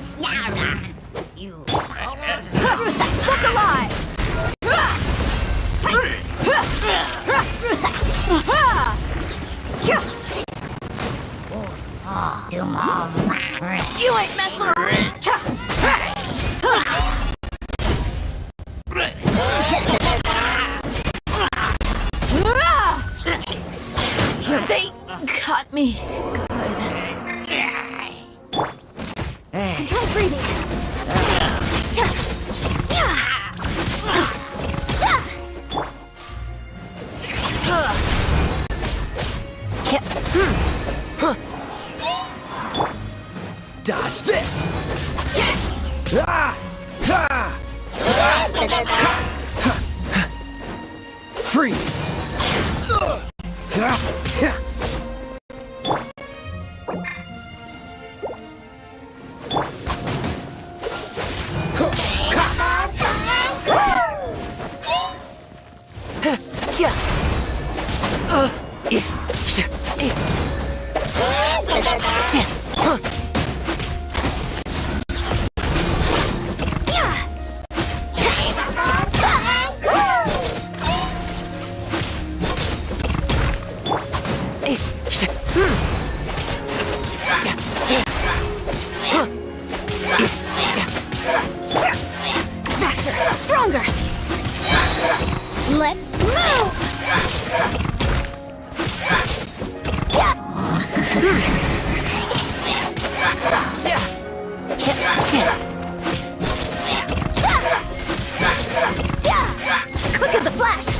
You look alive! You ain't messing around! They got me good. Control breathing. Dodge this! Freeze! Stronger! Let's move! Quick as a flash!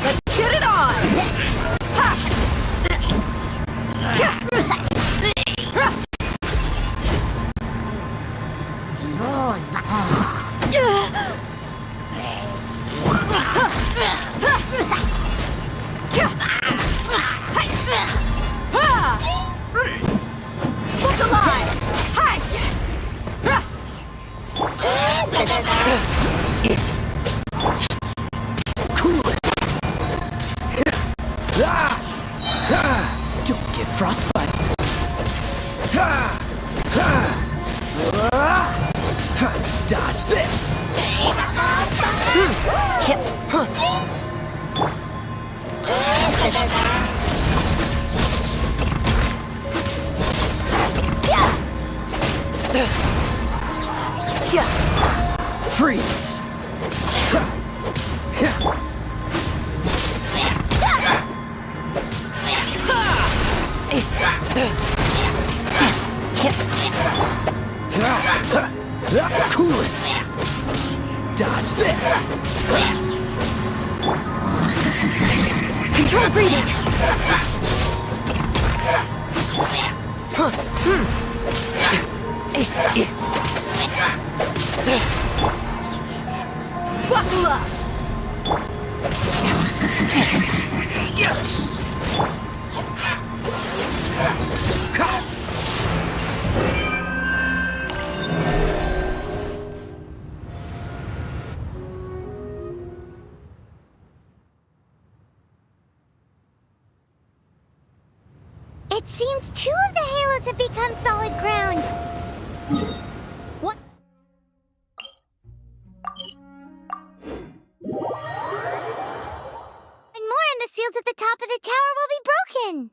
Let's get it on! Look alive! Don't get frostbite. Dodge this. Freeze. Cool it. Dodge this. Control breathing. Buckle up. It seems 2 of the halos have become solid ground. What? And more, and the seals at the top of the tower will be broken.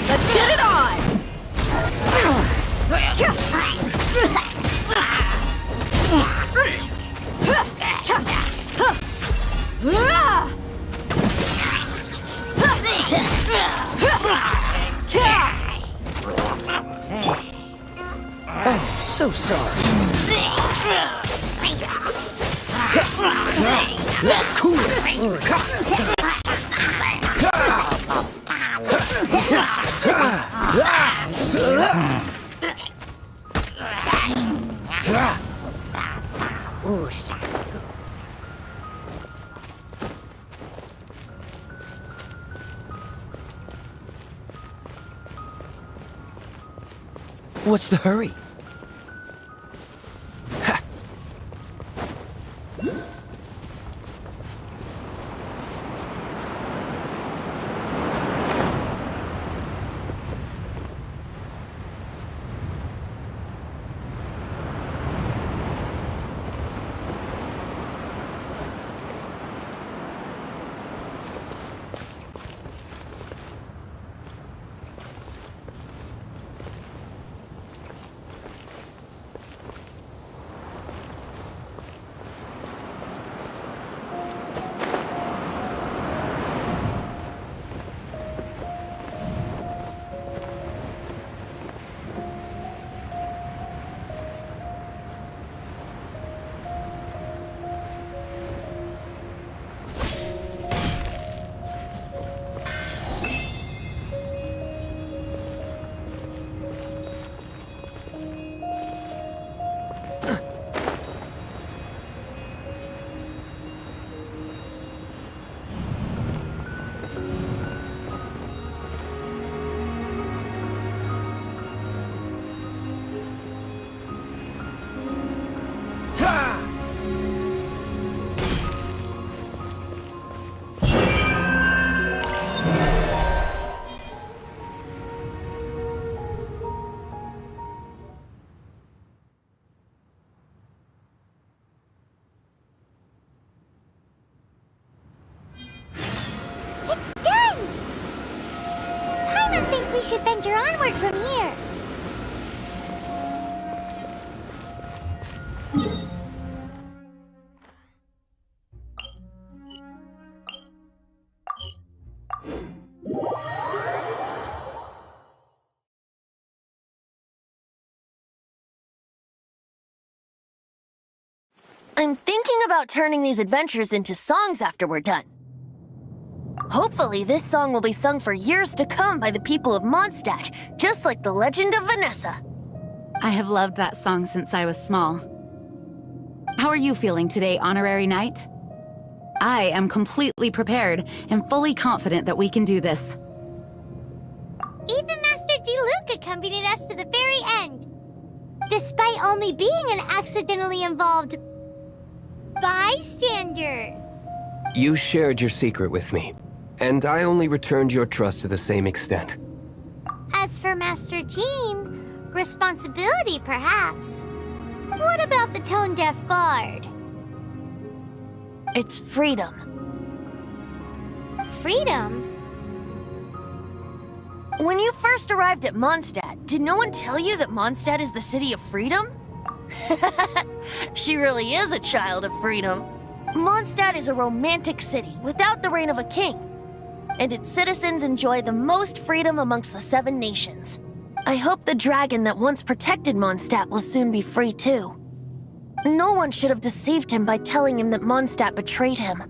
Let's get it on! Oh, so sorry. Cool it. What's the hurry? It's done! Paimon thinks we should venture onward from here. I'm thinking about turning these adventures into songs after we're done. Hopefully, this song will be sung for years to come by the people of Mondstadt, just like the legend of Vanessa. I have loved that song since I was small. How are you feeling today, Honorary Knight? I am completely prepared and fully confident that we can do this. Even Master D. Luke accompanied us to the very end, despite only being an accidentally involved bystander. You shared your secret with me, and I only returned your trust to the same extent. As for Master Jean, responsibility perhaps. What about the tone-deaf bard? It's freedom. Freedom? When you first arrived at Mondstadt, did no one tell you that Mondstadt is the city of freedom? She really is a child of freedom. Mondstadt is a romantic city without the reign of a king, and its citizens enjoy the most freedom amongst the 7 nations. I hope the dragon that once protected Mondstadt will soon be free too. No one should have deceived him by telling him that Mondstadt betrayed him.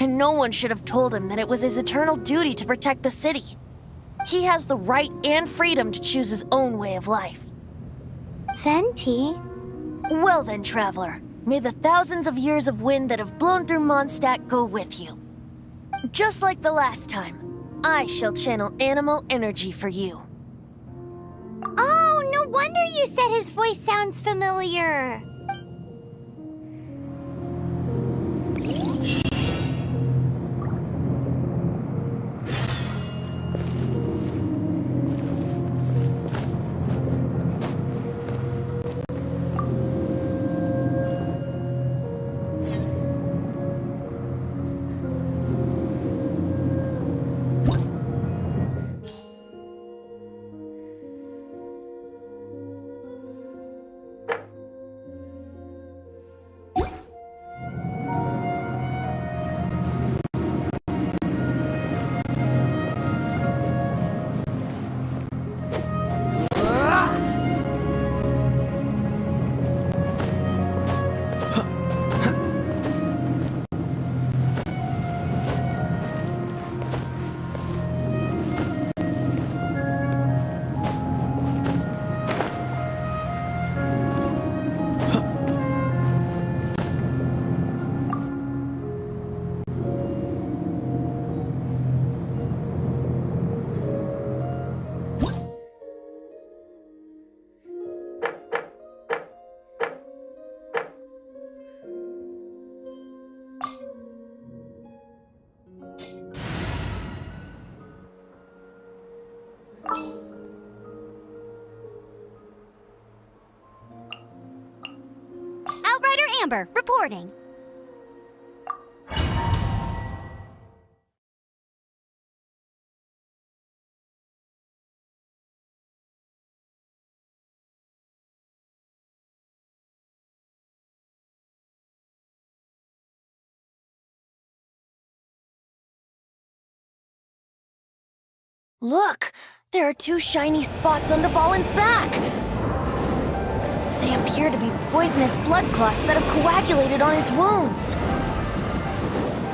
And no one should have told him that it was his eternal duty to protect the city. He has the right and freedom to choose his own way of life. Venti? Well then, traveler, may the thousands of years of wind that have blown through Mondstadt go with you. Just like the last time, I shall channel animal energy for you. Oh, no wonder you said his voice sounds familiar. Outrider Amber, reporting. Look! There are 2 shiny spots on Dvalin's back! They appear to be poisonous blood clots that have coagulated on his wounds.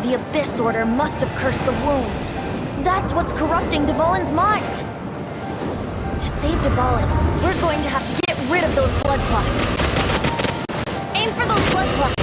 The Abyss Order must have cursed the wounds. That's what's corrupting Dvalin's mind. To save Dvalin, we're going to have to get rid of those blood clots. Aim for those blood clots!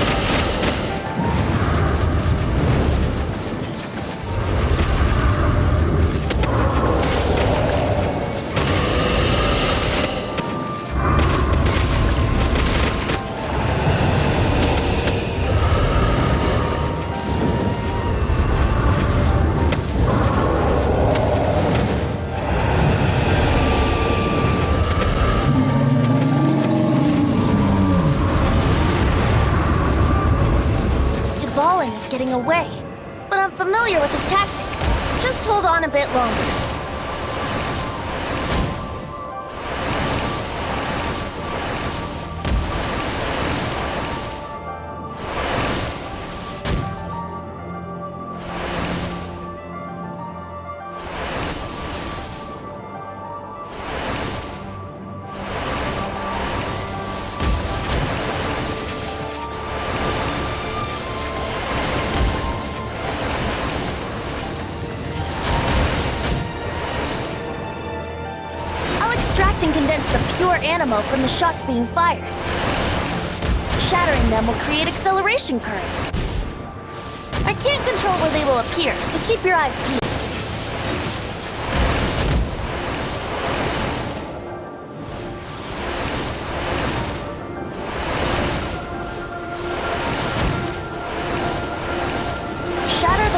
Getting away, but I'm familiar with his tactics. Just hold on a bit longer. and condense the pure animo from the shots being fired. Shattering them will create acceleration currents. I can't control where they will appear, so keep your eyes peeled.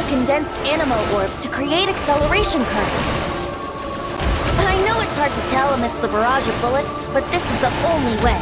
Condensed animo orbs to create acceleration currents. I know it's hard to tell amidst the barrage of bullets, but this is the only way.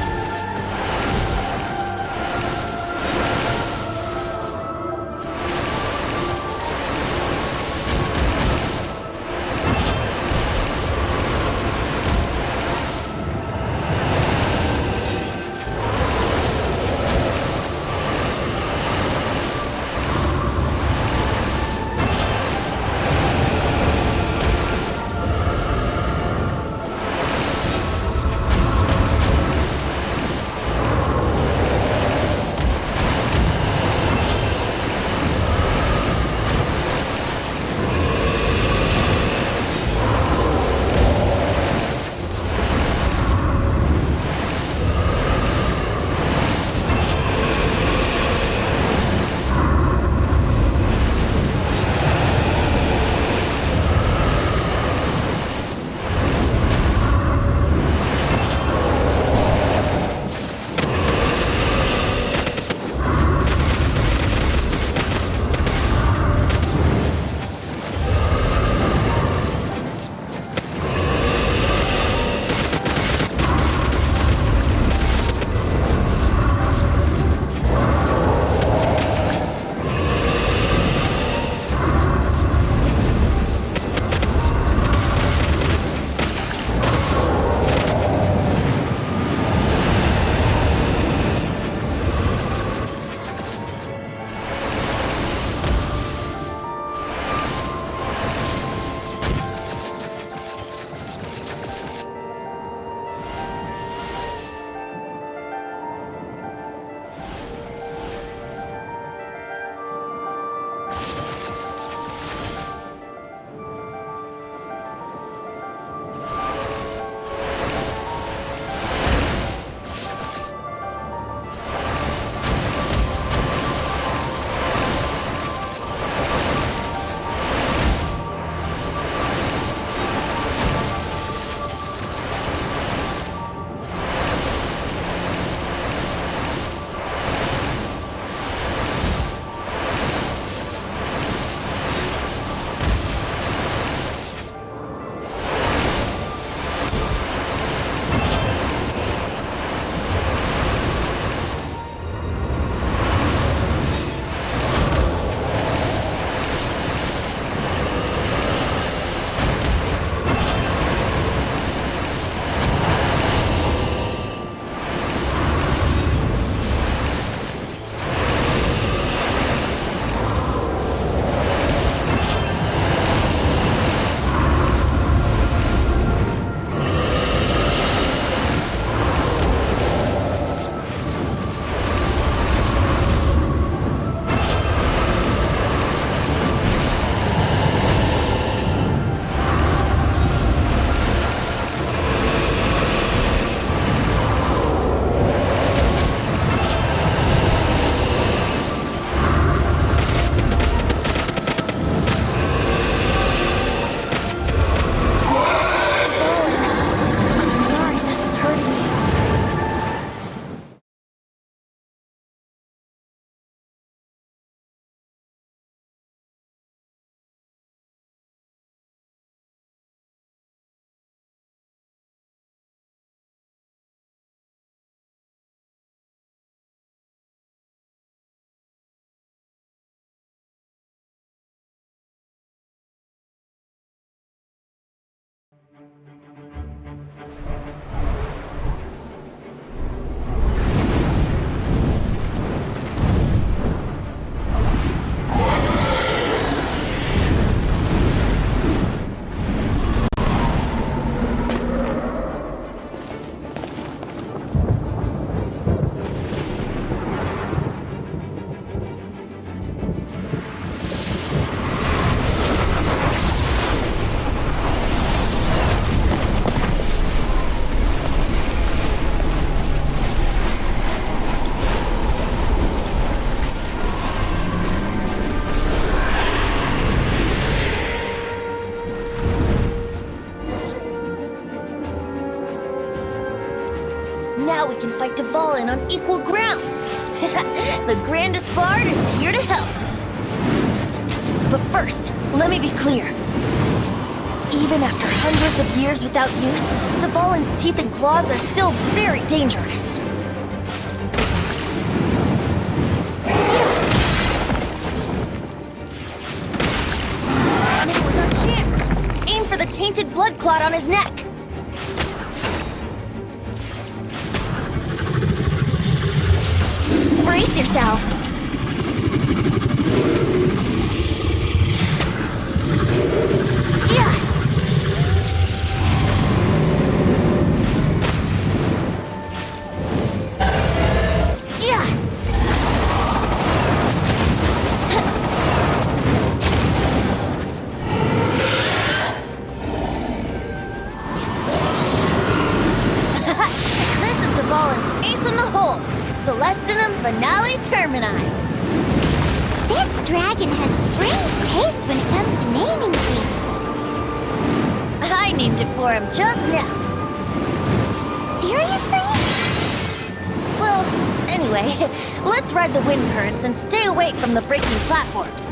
Now we can fight Dvalin on equal grounds. The grandest bard is here to help. But first, let me be clear. Even after hundreds of years without use, Dvalin's teeth and claws are still very dangerous. Now is our chance. Aim for the tainted blood clot on his neck. Brace yourselves. Yeah. Yeah. This is Dvalin's ace in the hole. Celestinum Finale Termini. This dragon has strange taste when it comes to naming things. I named it for him just now. Seriously? Well, anyway, let's ride the wind currents and stay away from the breaking platforms.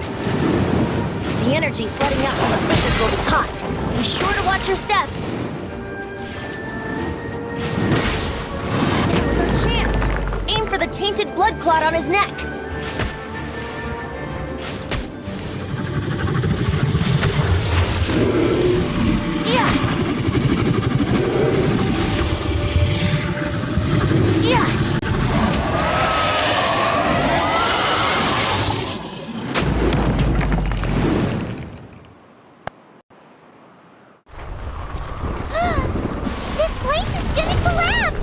The energy flooding out from the fissures will be hot. Be sure to watch your step. It was our chance. Aim for the tainted blood clot on his neck. Yeah. Yeah. This place is gonna collapse!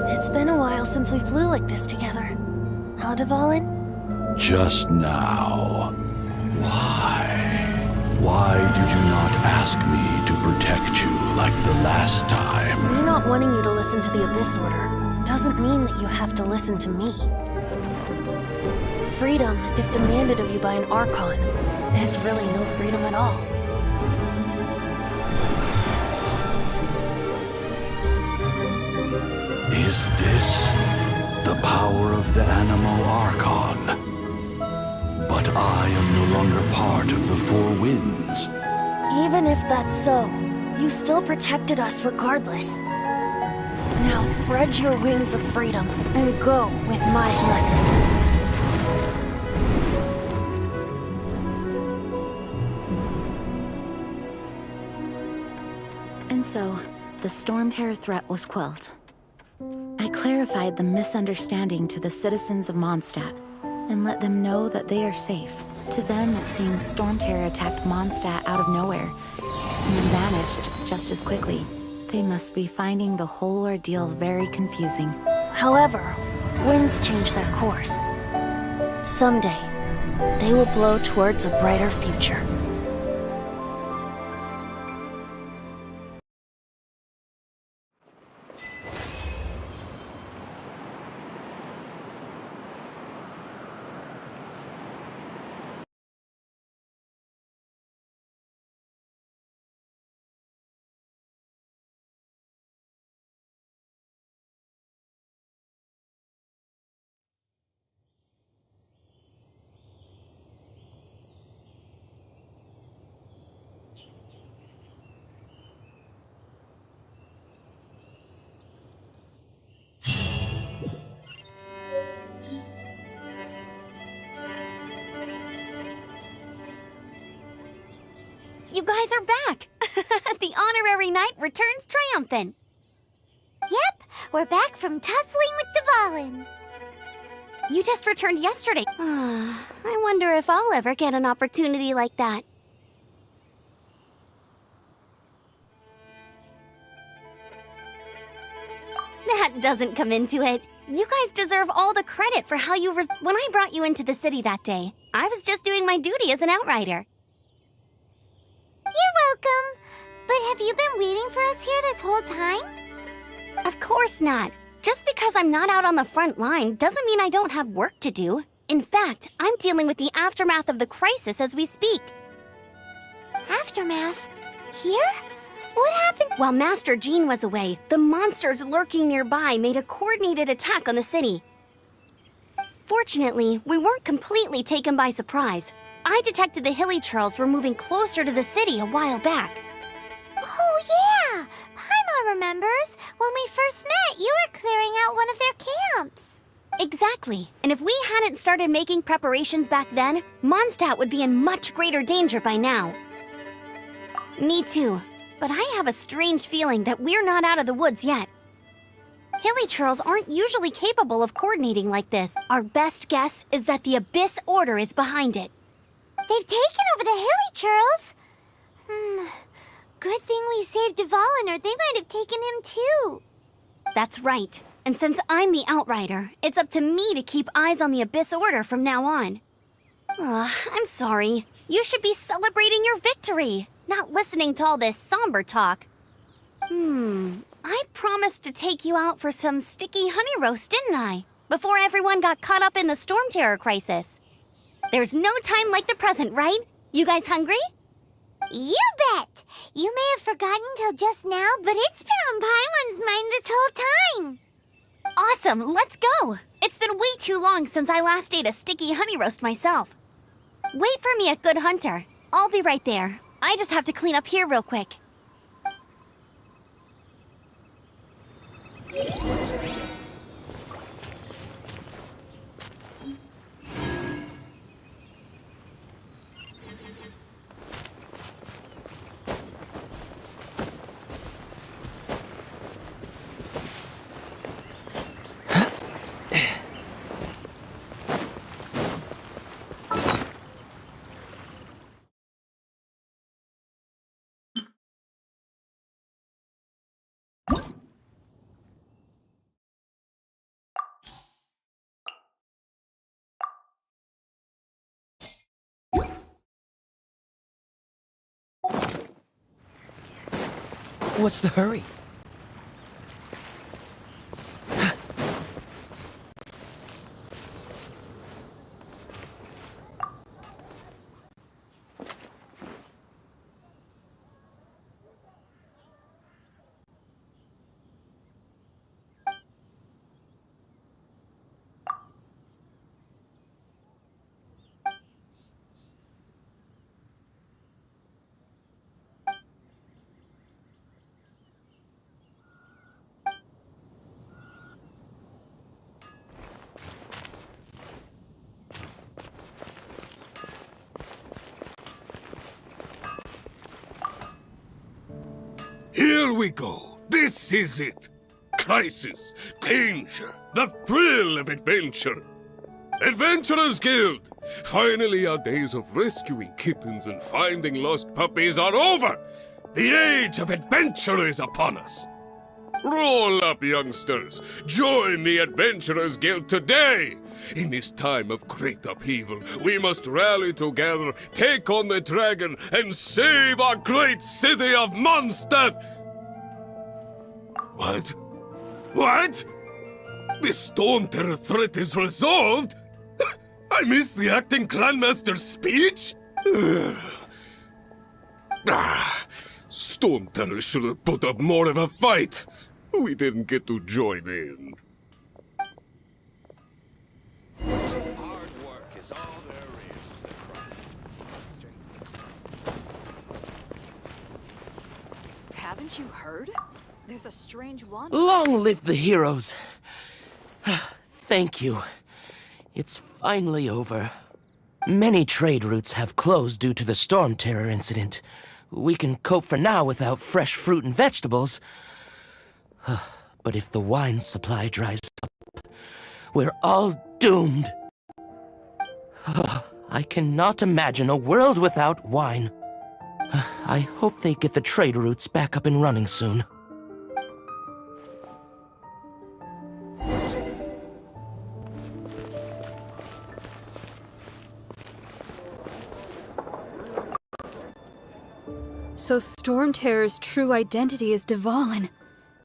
It's been a while since we flew like this together. Huh, Dvalin? Just now. Why? Why did you not ask me to protect you like the last time? Me not wanting you to listen to the Abyss Order doesn't mean that you have to listen to me. Freedom, if demanded of you by an Archon, is really no freedom at all. Is this the power of the Animo Archon? But I am no longer part of the Four Winds. Even if that's so, you still protected us regardless. Now spread your wings of freedom and go with my blessing. And so, the Storm Terror threat was quelled. I clarified the misunderstanding to the citizens of Mondstadt and let them know that they are safe. To them, it seems Storm Terror attacked Mondstadt out of nowhere and then vanished just as quickly. They must be finding the whole ordeal very confusing. However, winds change their course. Someday, they will blow towards a brighter future. You guys are back! The honorary knight returns triumphant. Yep, we're back from tussling with Dvalin. You just returned yesterday. I wonder if I'll ever get an opportunity like that. That doesn't come into it. You guys deserve all the credit for how you when I brought you into the city that day, I was just doing my duty as an outrider. You're welcome. But have you been waiting for us here this whole time? Of course not. Just because I'm not out on the front line doesn't mean I don't have work to do. In fact, I'm dealing with the aftermath of the crisis as we speak. Aftermath? Here? What happened? While Master Jean was away, the monsters lurking nearby made a coordinated attack on the city. Fortunately, we weren't completely taken by surprise. I detected the Hilly Churls were moving closer to the city a while back. Oh, yeah! Paimon remembers. When we first met, you were clearing out one of their camps. Exactly. And if we hadn't started making preparations back then, Mondstadt would be in much greater danger by now. Me too. But I have a strange feeling that we're not out of the woods yet. Hilly Churls aren't usually capable of coordinating like this. Our best guess is that the Abyss Order is behind it. They've taken over the Hilly Churls? Good thing we saved Dvalin, or they might have taken him too. That's right. And since I'm the Outrider, it's up to me to keep eyes on the Abyss Order from now on. I'm sorry. You should be celebrating your victory, not listening to all this somber talk. I promised to take you out for some sticky honey roast, didn't I? Before everyone got caught up in the storm terror crisis. There's no time like the present, right? You guys hungry? You bet! You may have forgotten till just now, but it's been on Paimon's mind this whole time. Awesome, let's go! It's been way too long since I last ate a sticky honey roast myself. Wait for me at Good Hunter. I'll be right there. I just have to clean up here real quick. What's the hurry? Here we go. This is it. Crisis, danger, the thrill of adventure. Adventurers Guild! Finally our days of rescuing kittens and finding lost puppies are over! The age of adventure is upon us! Roll up, youngsters! Join the Adventurers Guild today! In this time of great upheaval, we must rally together, take on the dragon, and save our great city of Mondstadt! What? What? The Storm Terror threat is resolved? I missed the acting clanmaster's speech? Storm Terror should have put up more of a fight. We didn't get to join in. Hard work is all there is to the craft. Haven't you heard? There's a strange one. Long live the heroes! Thank you. It's finally over. Many trade routes have closed due to the Storm Terror incident. We can cope for now without fresh fruit and vegetables. But if the wine supply dries up, we're all doomed. I cannot imagine a world without wine. I hope they get the trade routes back up and running soon. So Storm Terror's true identity is Dvalin,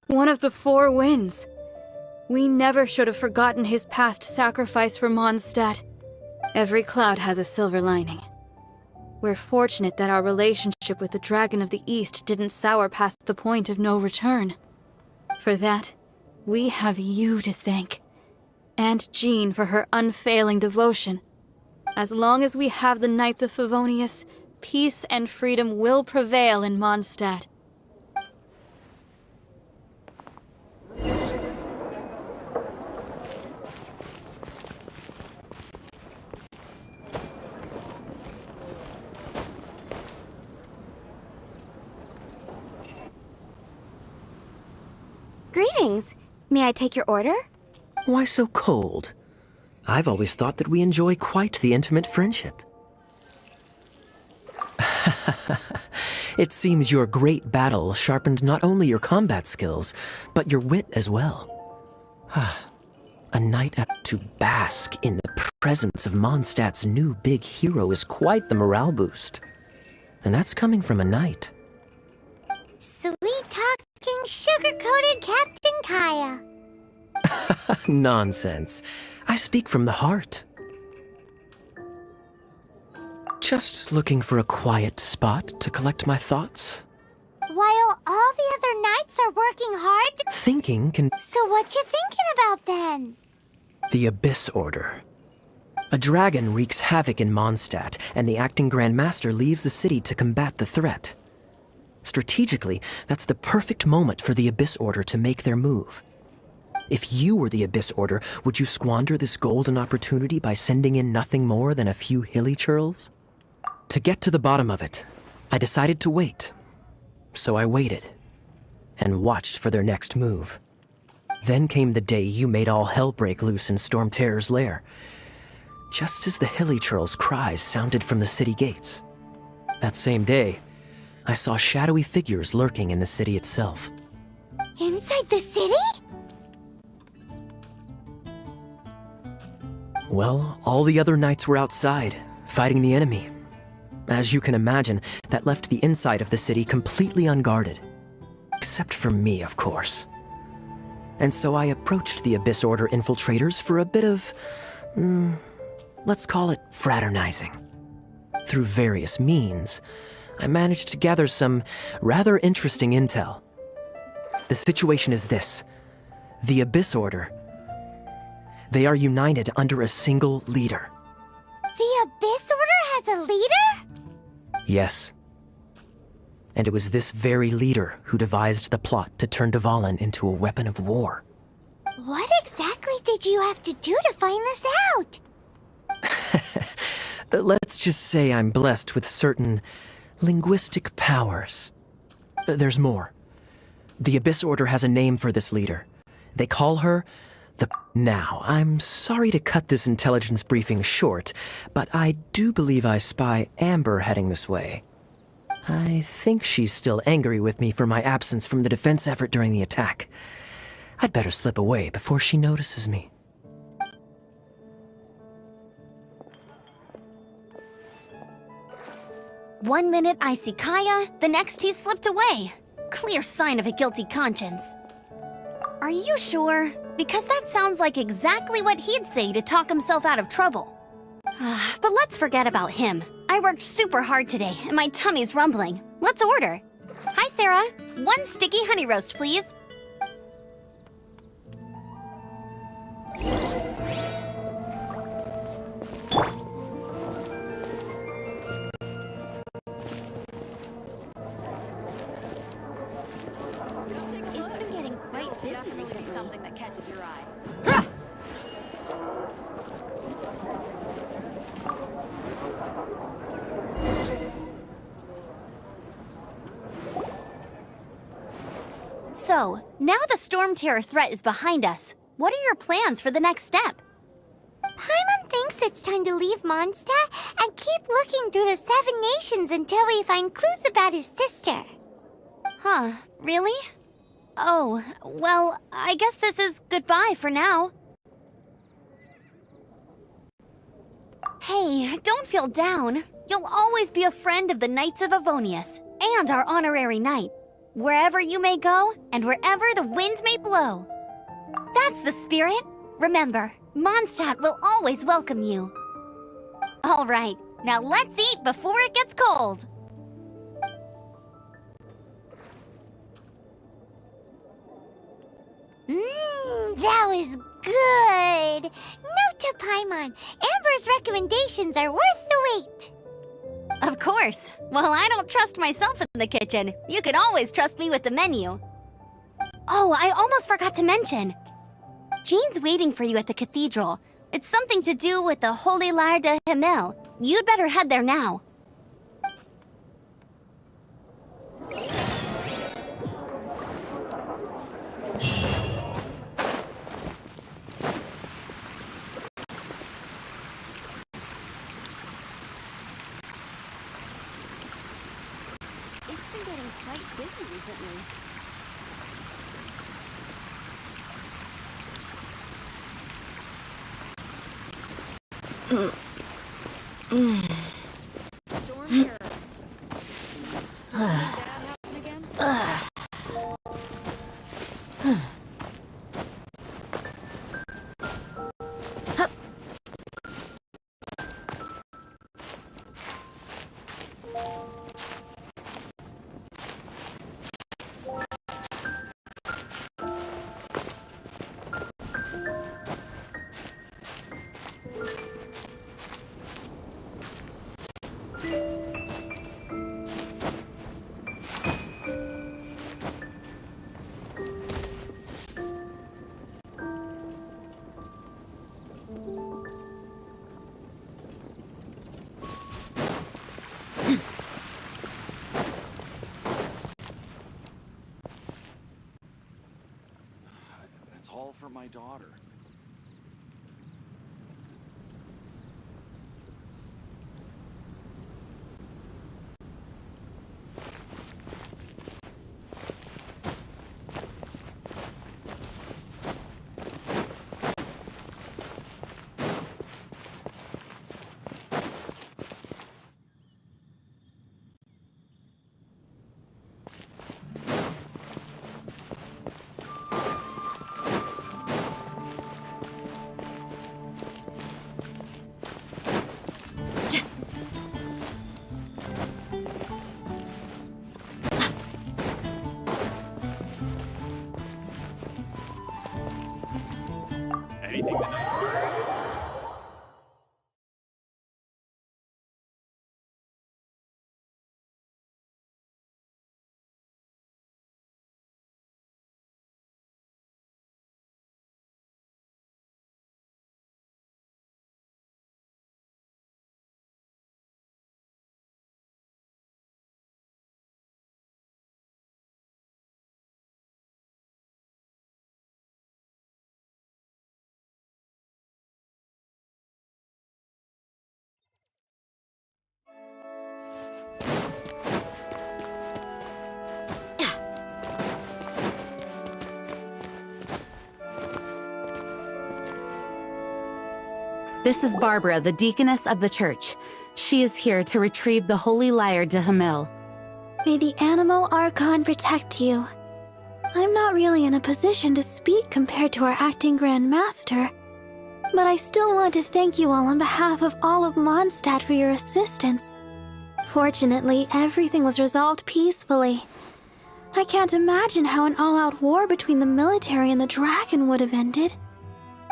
one of the 4 winds. We never should have forgotten his past sacrifice for Mondstadt. Every cloud has a silver lining. We're fortunate that our relationship with the Dragon of the East didn't sour past the point of no return. For that, we have you to thank. And Jean for her unfailing devotion. As long as we have the Knights of Favonius, peace and freedom will prevail in Mondstadt. Greetings. May I take your order? Why so cold? I've always thought that we enjoy quite the intimate friendship. It seems your great battle sharpened not only your combat skills, but your wit as well. A night out to bask in the presence of Mondstadt's new big hero is quite the morale boost. And that's coming from a knight. Sweet-talking, sugar-coated Captain Kaya. Nonsense. I speak from the heart. Just looking for a quiet spot to collect my thoughts. While all the other knights are working hard to... Thinking can... So what you thinking about then? The Abyss Order. A dragon wreaks havoc in Mondstadt, and the acting Grand Master leaves the city to combat the threat. Strategically, that's the perfect moment for the Abyss Order to make their move. If you were the Abyss Order, would you squander this golden opportunity by sending in nothing more than a few hilly churls? To get to the bottom of it, I decided to wait. So I waited, and watched for their next move. Then came the day you made all hell break loose in Storm Terror's lair, just as the hilly churl's cries sounded from the city gates. That same day, I saw shadowy figures lurking in the city itself. Inside the city? Well, all the other knights were outside, fighting the enemy. As you can imagine, that left the inside of the city completely unguarded. Except for me, of course. And so I approached the Abyss Order infiltrators for a bit of... let's call it fraternizing. Through various means, I managed to gather some rather interesting intel. The situation is this. The Abyss Order... They are united under a single leader. The Abyss Order has a leader? Yes. And it was this very leader who devised the plot to turn Dvalin into a weapon of war. What exactly did you have to do to find this out? Let's just say I'm blessed with certain linguistic powers. There's more. The Abyss Order has a name for this leader. They call her the... Now, I'm sorry to cut this intelligence briefing short, but I do believe I spy Amber heading this way. I think she's still angry with me for my absence from the defense effort during the attack. I'd better slip away before she notices me. One minute I see Kaya, the next he slipped away. Clear sign of a guilty conscience. Are you sure? Because that sounds like exactly what he'd say to talk himself out of trouble. But let's forget about him. I worked super hard today, and my tummy's rumbling. Let's order. Hi, Sarah. 1 sticky honey roast, please. It's been getting quite busy recently. Something that catches your eye. So, now the Storm Terror threat is behind us. What are your plans for the next step? Paimon thinks it's time to leave Mondstadt and keep looking through the 7 nations until we find clues about his sister. Huh, really? Oh, well, I guess this is goodbye for now. Hey, don't feel down. You'll always be a friend of the Knights of Favonius. and our honorary knight. Wherever you may go, and wherever the wind may blow. That's the spirit. Remember, Mondstadt will always welcome you. All right, now let's eat before it gets cold. That was good. Note to Paimon, Amber's recommendations are worth the wait. Of course. Well, I don't trust myself in the kitchen. You can always trust me with the menu. Oh, I almost forgot to mention. Jean's waiting for you at the cathedral. It's something to do with the Holy Lyre de Himmel. You'd better head there now. It's been getting quite busy recently. Storm terror. Happen again? That's all for my daughter. Anything the knight's This is Barbara, the deaconess of the church. She is here to retrieve the Holy Lyre de Himmel. May the Animo Archon protect you. I'm not really in a position to speak compared to our acting Grand Master, but I still want to thank you all on behalf of all of Mondstadt for your assistance. Fortunately, everything was resolved peacefully. I can't imagine how an all-out war between the military and the dragon would have ended.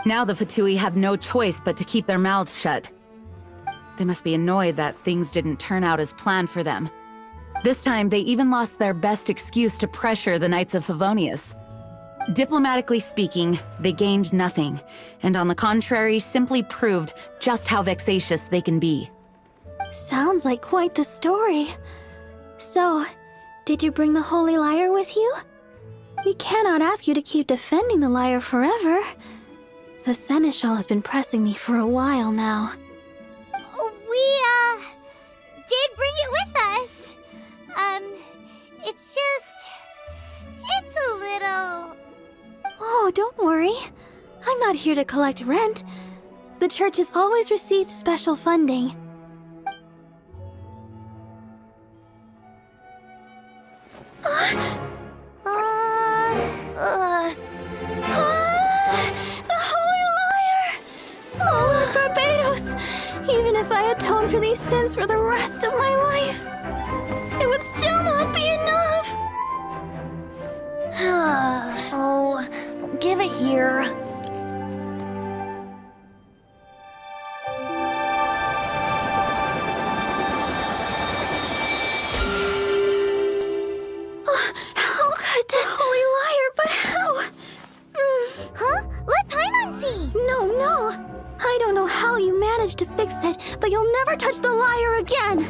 Now the Fatui have no choice but to keep their mouths shut. They must be annoyed that things didn't turn out as planned for them. This time, they even lost their best excuse to pressure the Knights of Favonius. Diplomatically speaking, they gained nothing, and on the contrary, simply proved just how vexatious they can be. Sounds like quite the story. So, did you bring the Holy Lyre with you? We cannot ask you to keep defending the lyre forever. The Seneschal has been pressing me for a while now. We, did bring it with us. It's a little... Oh, don't worry. I'm not here to collect rent. The church has always received special funding. if I atoned for these sins for the rest of my life, it would still not be enough. Oh, give it here. How could this holy liar, but how? Huh? Let Paimon see! No. I don't know how you managed to fix it, but you'll never touch the liar again.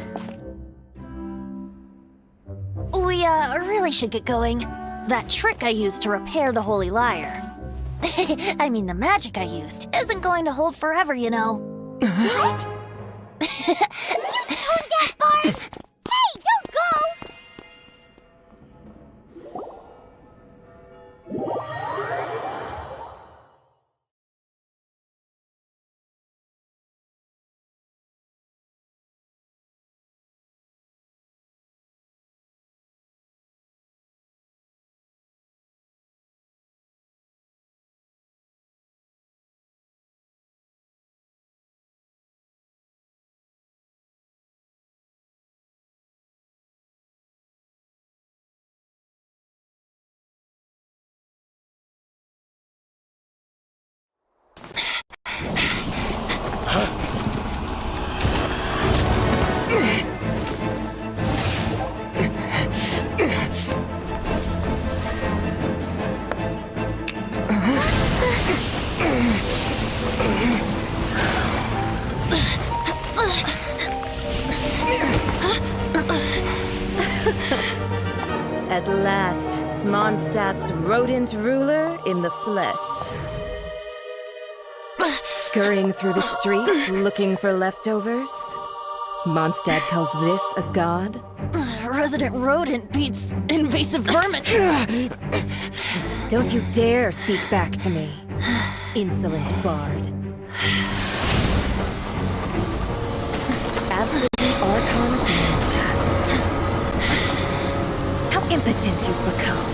We, really should get going. That trick I used to repair the Holy Lyre. I mean, the magic I used isn't going to hold forever, you know. What? You tone-deaf bard! Hey, don't go! At last, Mondstadt's rodent ruler in the flesh. Scurrying through the streets looking for leftovers? Mondstadt calls this a god? Resident rodent beats invasive vermin. Don't you dare speak back to me, insolent bard. Absolute Archon of Mondstadt. How impotent you've become.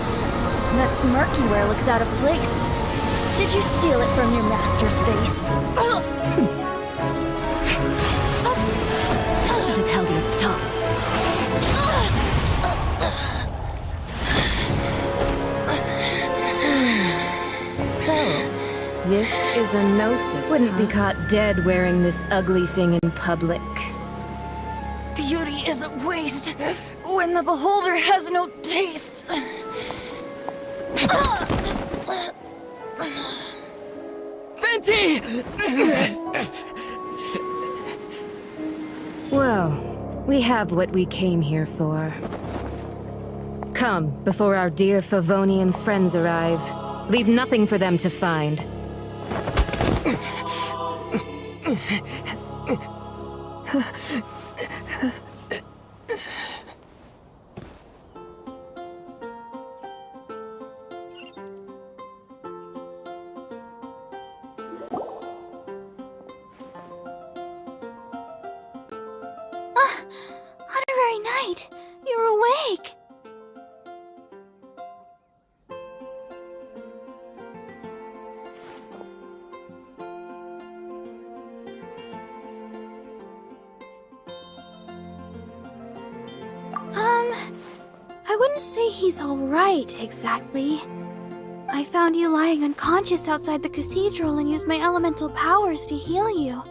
That smirk you wear looks out of place. Did you steal it from your master's face? Should have held your tongue. So, this is a gnosis. Wouldn't be caught dead wearing this ugly thing in public. Beauty isn't waste when the beholder has no taste. Venti! Well, we have what we came here for. Come, before our dear Favonian friends arrive. Leave nothing for them to find. Honorary Knight, you're awake. I wouldn't say he's all right, exactly. I found you lying unconscious outside the cathedral and used my elemental powers to heal you.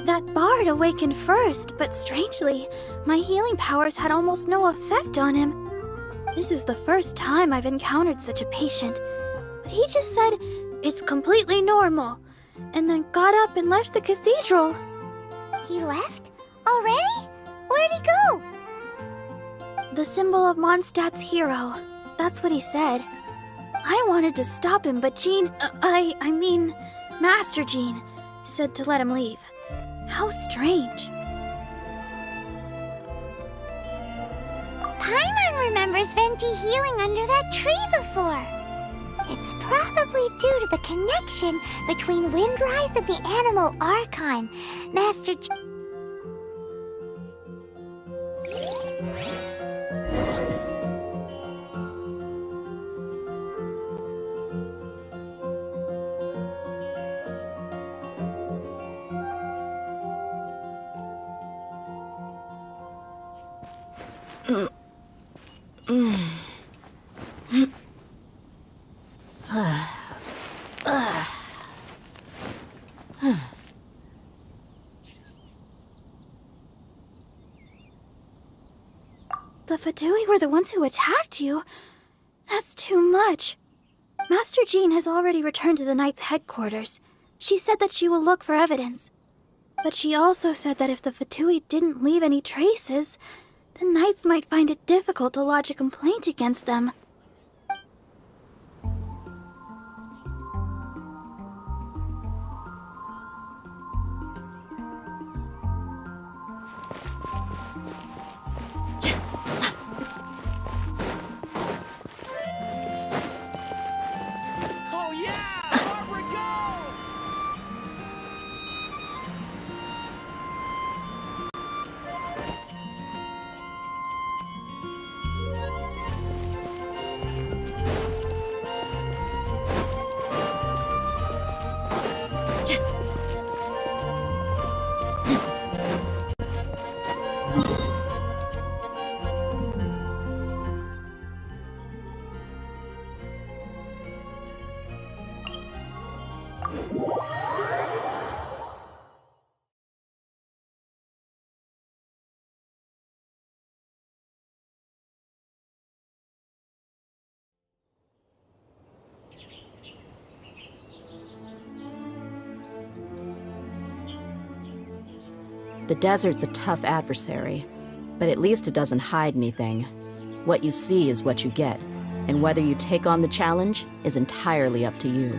That bard awakened first, but strangely, my healing powers had almost no effect on him. This is the first time I've encountered such a patient, but he just said, it's completely normal, and then got up and left the cathedral. He left? Already? Where'd he go? The symbol of Mondstadt's hero. That's what he said. I wanted to stop him, but I mean, Master Jean, said to let him leave. How strange. Paimon remembers Venti healing under that tree before. It's probably due to the connection between Windrise and the Animal Archon. Master The Fatui were the ones who attacked you? That's too much. Master Jean has already returned to the Knight's headquarters. She said that she will look for evidence. But she also said that if the Fatui didn't leave any traces, the Knights might find it difficult to lodge a complaint against them. Oh yeah! Barbara, go! The desert's a tough adversary, but at least it doesn't hide anything. What you see is what you get, and whether you take on the challenge is entirely up to you.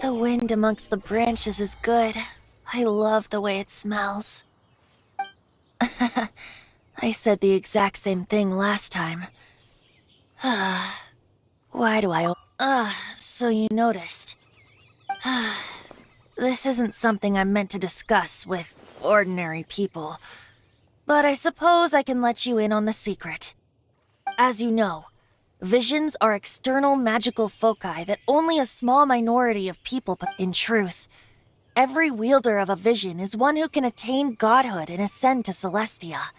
The wind amongst the branches is good. I love the way it smells. I said the exact same thing last time. Why do I... so you noticed. This isn't something I'm meant to discuss with ordinary people. But I suppose I can let you in on the secret. As you know, visions are external magical foci that only a small minority of people... In truth, every wielder of a vision is one who can attain godhood and ascend to Celestia.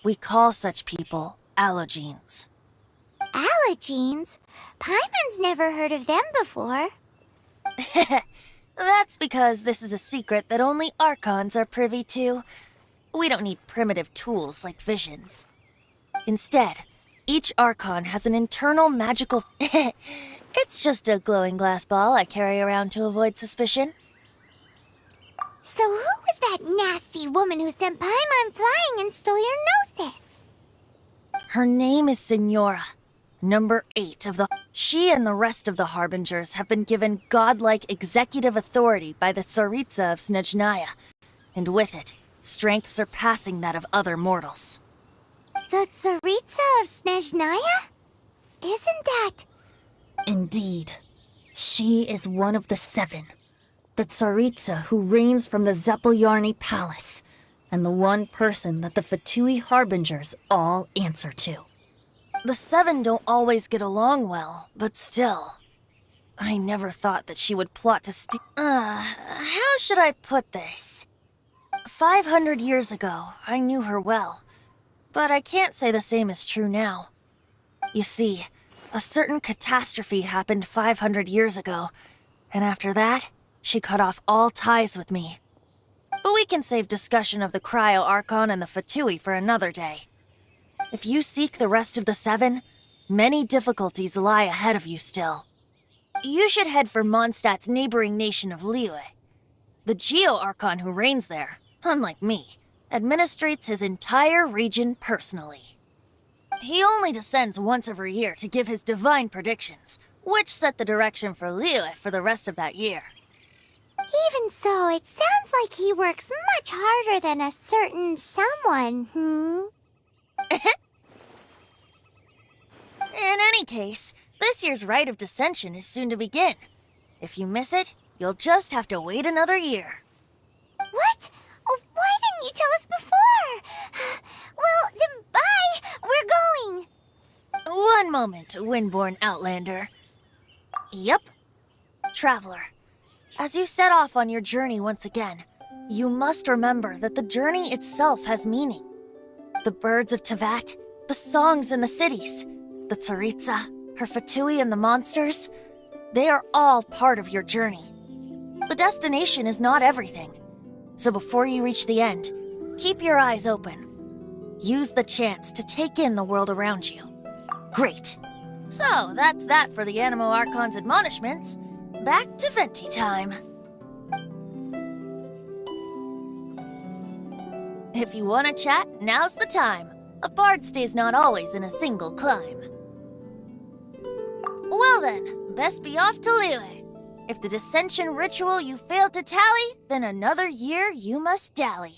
We call such people allogenes. Allogenes? Paimon's never heard of them before. That's because this is a secret that only Archons are privy to. We don't need primitive tools like visions. Instead, each Archon has an internal magical... It's just a glowing glass ball I carry around to avoid suspicion. So who was that nasty woman who sent Paimon flying and stole your gnosis? Her name is Signora, number 8 of the... She and the rest of the Harbingers have been given godlike executive authority by the Tsaritsa of Snezhnaya, and with it, strength surpassing that of other mortals. The Tsaritsa of Snezhnaya? Isn't that... Indeed. She is one of the 7. The Tsaritsa who reigns from the Zepelyarny Palace, and the one person that the Fatui Harbingers all answer to. The 7 don't always get along well, but still. I never thought that she would plot to how should I put this? 500 years ago, I knew her well, but I can't say the same is true now. You see, a certain catastrophe happened 500 years ago, and after that, she cut off all ties with me. But we can save discussion of the Cryo Archon and the Fatui for another day. If you seek the rest of the 7, many difficulties lie ahead of you still. You should head for Mondstadt's neighboring nation of Liyue. The Geo Archon who reigns there, unlike me, administrates his entire region personally. He only descends once every year to give his divine predictions, which set the direction for Liyue for the rest of that year. Even so, it sounds like he works much harder than a certain someone, In any case, this year's Rite of Dissension is soon to begin. If you miss it, you'll just have to wait another year. What? Oh, why didn't you tell us before? Well, then bye! We're going! One moment, Windborn Outlander. Yup. Traveler, as you set off on your journey once again, you must remember that the journey itself has meaning. The birds of Tevat, the songs in the cities, the Tsaritsa, her Fatui and the monsters, they are all part of your journey. The destination is not everything. So before you reach the end, keep your eyes open. Use the chance to take in the world around you. Great. So that's that for the Animo Archon's admonishments. Back to Venti time. If you want to chat, now's the time. A bard stays not always in a single clime. Well then, best be off to Liyue. If the dissension ritual you failed to tally, then another year you must dally.